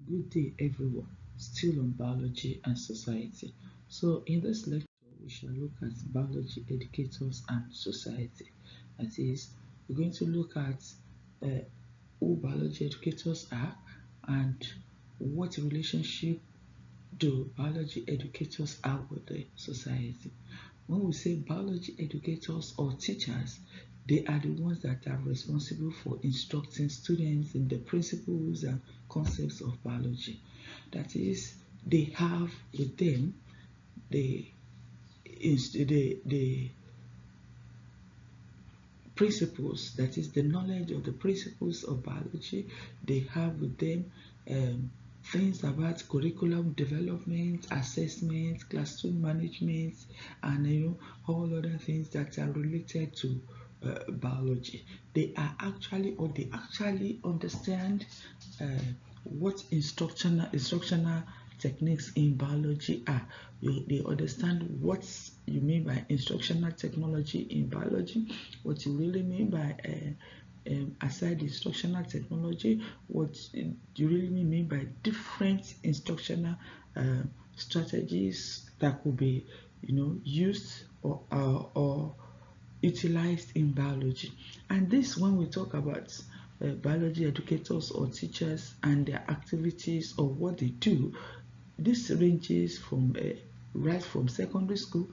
Good day, everyone. Still on biology and society. So, in this lecture, we shall look at biology educators and society. That is, we're going to look at uh, who biology educators are and what relationship do biology educators have with the society. When we say biology educators or teachers, they are the ones that are responsible for instructing students in the principles and concepts of biology. That is, they have with them the the principles, that is the knowledge of the principles of biology. They have with them things about curriculum development, assessment, classroom management, and all other things that are related to biology. They are actually, or they actually understand uh, what instructional techniques in biology are. They understand what you mean by instructional technology in biology, what you really mean by aside instructional technology, what you really mean by different instructional strategies that could be, used or utilized in biology. And this, when we talk about biology educators or teachers and their activities or what they do, this ranges from right from secondary school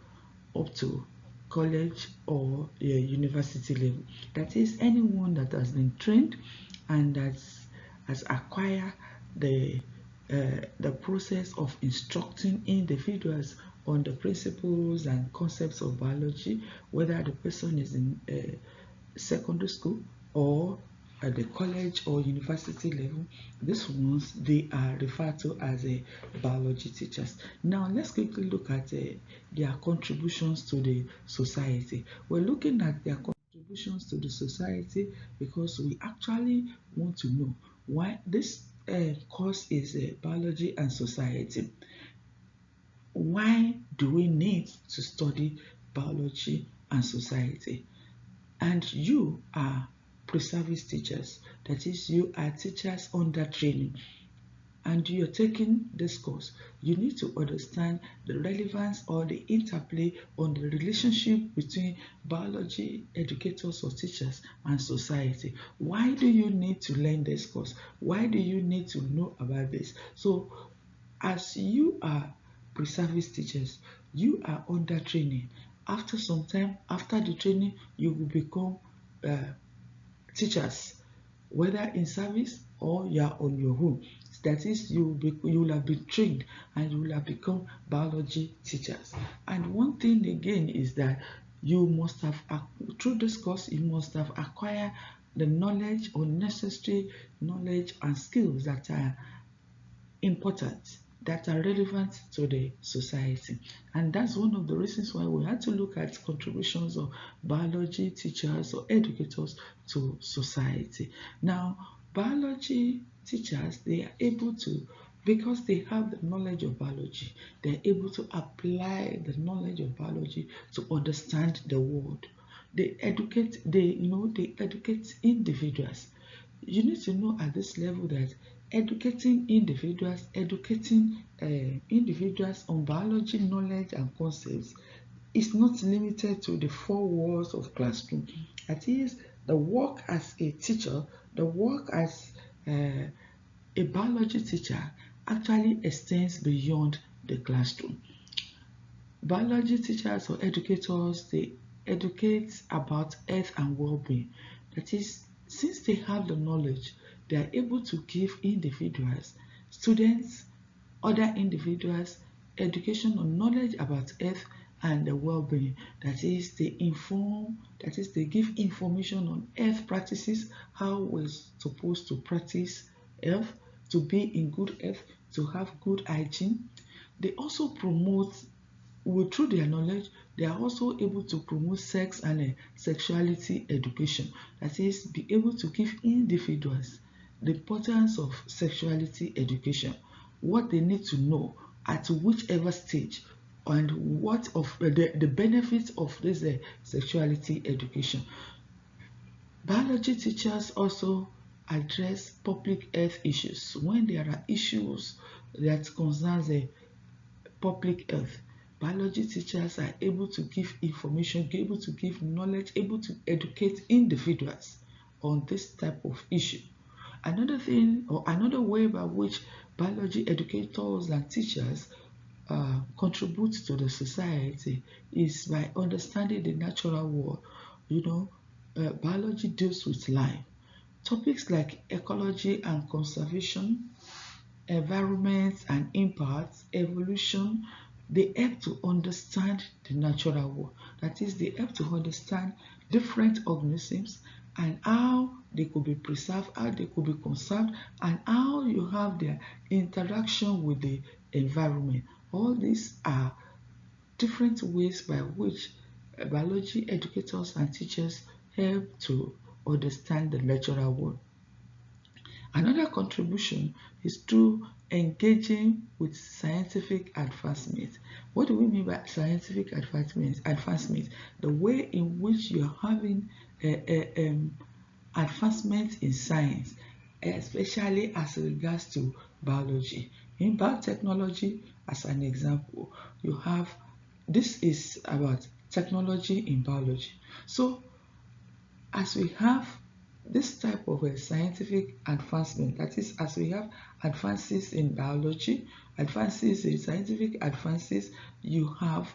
up to college or university level. That is, anyone that has been trained and that has acquired the process of instructing individuals on the principles and concepts of biology, whether the person is in secondary school or at the college or university level. These ones, they are referred to as a biology teachers. Now let's quickly look at their contributions to the society. We're looking at their contributions to the society because we actually want to know why this course is biology and society. Why do we need to study biology and society? And you are pre-service teachers, that is, you are teachers under training, and you're taking this course. You need to understand the relevance or the interplay on the relationship between biology educators or teachers and society. Why do you need to learn this course? Why do you need to know about this? So as you are pre-service teachers, you are under training. After some time, after the training, you will become uh, teachers, whether in service or you are on your own. That is, you will have been trained and you will have become biology teachers. And one thing again is that you must have, through this course, you must have acquired the knowledge or necessary knowledge and skills that are important, that are relevant to the society. And that's one of the reasons why we had to look at contributions of biology teachers or educators to society. Now, biology teachers, they are able to, because they have the knowledge of biology, they're able to apply the knowledge of biology to understand the world. They educate individuals. You need to know at this level that educating individuals on biology knowledge and concepts is not limited to the four walls of classroom. That is, the work as a teacher, the work as uh, a biology teacher actually extends beyond the classroom. Biology teachers or educators, they educate about health and well-being. That is, since they have the knowledge, they are able to give individuals, students, other individuals, education or knowledge about health and the well-being. That is, they give information on health practices, how we're supposed to practice health, to be in good health, to have good hygiene. They also promote, through their knowledge, they are also able to promote sex and sexuality education. That is, be able to give individuals the importance of sexuality education, what they need to know at whichever stage, and what of the benefits of this sexuality education. Biology teachers also address public health issues. When there are issues that concerns the public health, biology teachers are able to give information, able to give knowledge, able to educate individuals on this type of issue. Another thing or another way by which biology educators and teachers contribute to the society is by understanding the natural world. Biology deals with life. Topics like ecology and conservation, environment and impact, evolution, they help to understand the natural world. That is, they help to understand different organisms and how they could be preserved, how they could be conserved, and how you have their interaction with the environment. All these are different ways by which biology educators and teachers help to understand the natural world. Another contribution is through engaging with scientific advancement. What do we mean by scientific advancement? The way in which you're having advancement in science, especially as regards to biology. In biotechnology, as an example, you have this is about technology in biology. So as we have this type of a scientific advancement, that is, as we have advances in biology, advances in scientific advances, you have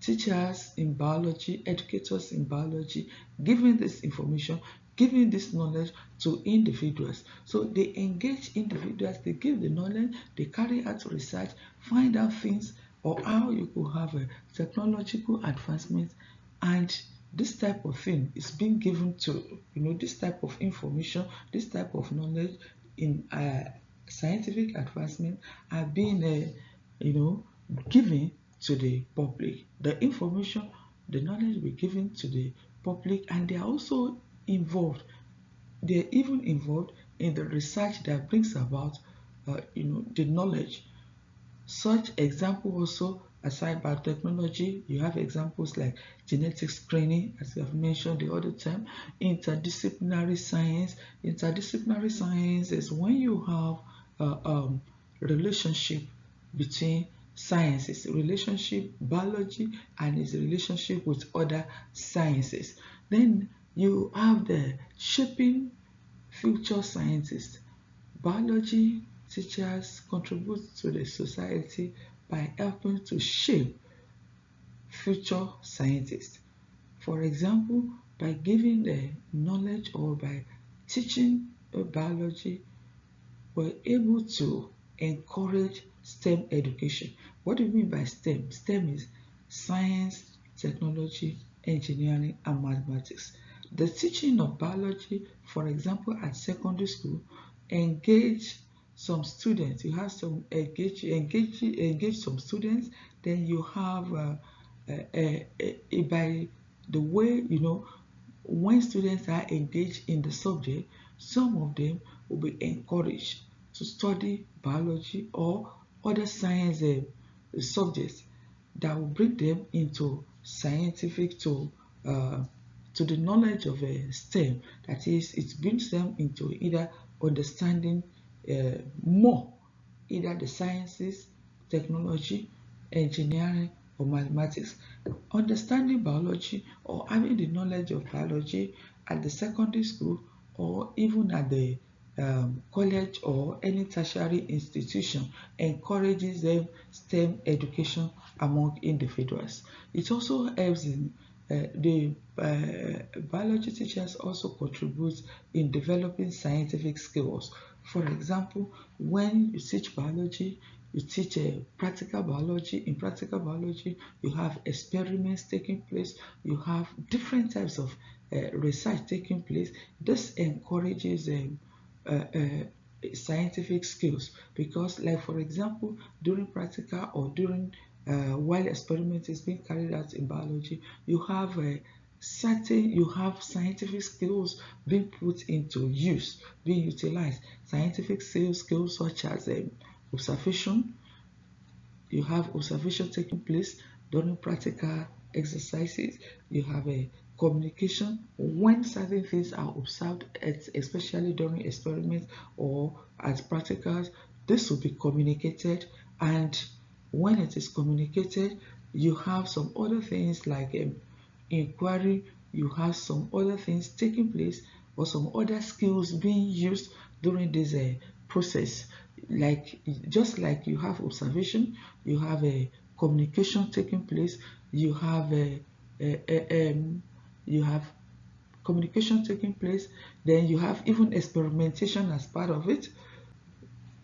teachers in biology, educators in biology, giving this information, giving this knowledge to individuals. So they engage individuals, they give the knowledge, they carry out research, find out things or how you could have a technological advancement, and this type of thing is being given to, this type of information, this type of knowledge in scientific advancement are being given to the public. The information, the knowledge will be given to the public, and they are also involved. They're even involved in the research that brings about the knowledge. Such example also, aside biotechnology, you have examples like genetic screening, as we have mentioned the other time, interdisciplinary science. Interdisciplinary science is when you have relationship between sciences, relationship biology and its relationship with other sciences. Then you have the shaping future scientists. Biology teachers contribute to the society by helping to shape future scientists. For example, by giving the knowledge or by teaching biology, we're able to encourage STEM education. What do you mean by STEM? STEM is science, technology, engineering, and mathematics. The teaching of biology, for example, at secondary school, engage some students. You have some engage some students. Then you have by the way when students are engaged in the subject, some of them will be encouraged to study biology or other science subjects that will bring them into scientific to the knowledge of STEM. That is, it brings them into either understanding more, either the sciences, technology, engineering, or mathematics. Understanding biology or having the knowledge of biology at the secondary school or even at the college or any tertiary institution encourages them STEM education among individuals. It also helps in the biology teachers also contribute in developing scientific skills. For example, when you teach biology, you teach practical biology. In practical biology, you have experiments taking place, you have different types of research taking place. This encourages scientific skills because, like for example, during practical or during while experiment is being carried out in biology, you have you have scientific skills being put into use, being utilized. Scientific skills such as observation. You have observation taking place during practical exercises. You have a communication when certain things are observed, especially during experiments or as practicals. This will be communicated, and when it is communicated, you have some other things like inquiry, you have some other things taking place, or some other skills being used during this process. Like just like you have observation, you have a communication taking place, you have you have communication taking place, then you have even experimentation as part of it,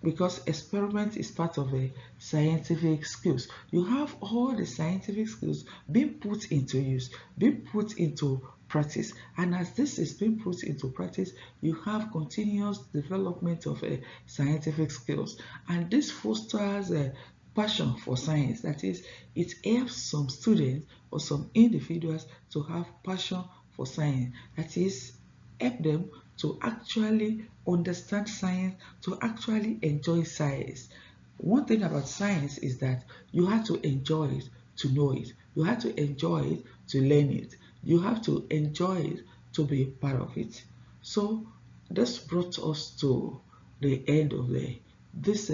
because experiment is part of a scientific skills. You have all the scientific skills being put into use, being put into practice, and as this is being put into practice, you have continuous development of scientific skills, and this fosters a passion for science. That is, it helps some students or some individuals to have passion for science. That is, help them to actually understand science, to actually enjoy science. One thing about science is that you have to enjoy it to know it. You have to enjoy it to learn it. You have to enjoy it to be a part of it. So this brought us to the end of this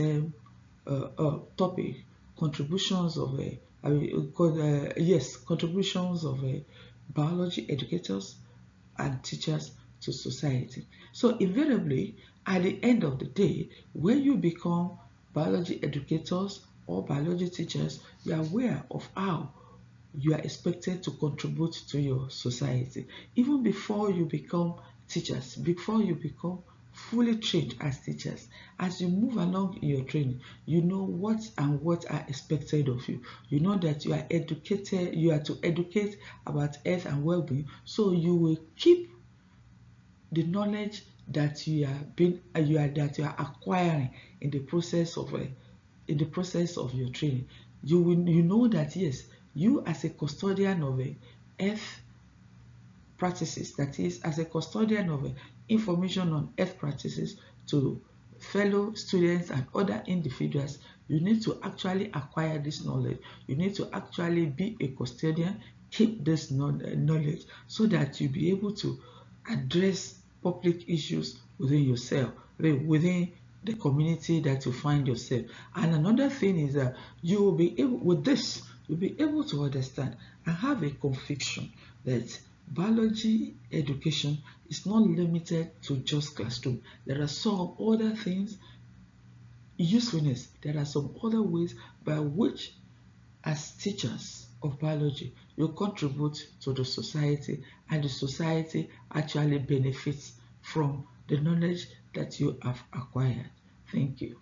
topic, contributions of contributions of biology educators and teachers to society. So invariably, at the end of the day, when you become biology educators or biology teachers, you are aware of how you are expected to contribute to your society. Even before you become teachers, before you become fully trained as teachers, as you move along in your training, you know what and what are expected of you. You know that you are educated, you are to educate about health and well-being, so you will keep the knowledge that you are acquiring in the process of your training. You know that yes, you as a custodian of health practices, that is, as a custodian of information on health practices to fellow students and other individuals, you need to actually acquire this knowledge. You need to actually be a custodian, keep this knowledge, so that you'll be able to address public issues within yourself, within the community that you find yourself. And another thing is that you will be able, with this, you'll be able to understand and have a conviction that biology education is not limited to just classroom. There are some other things, usefulness. There are some other ways by which, as teachers of biology, you contribute to the society, and the society actually benefits from the knowledge that you have acquired. Thank you.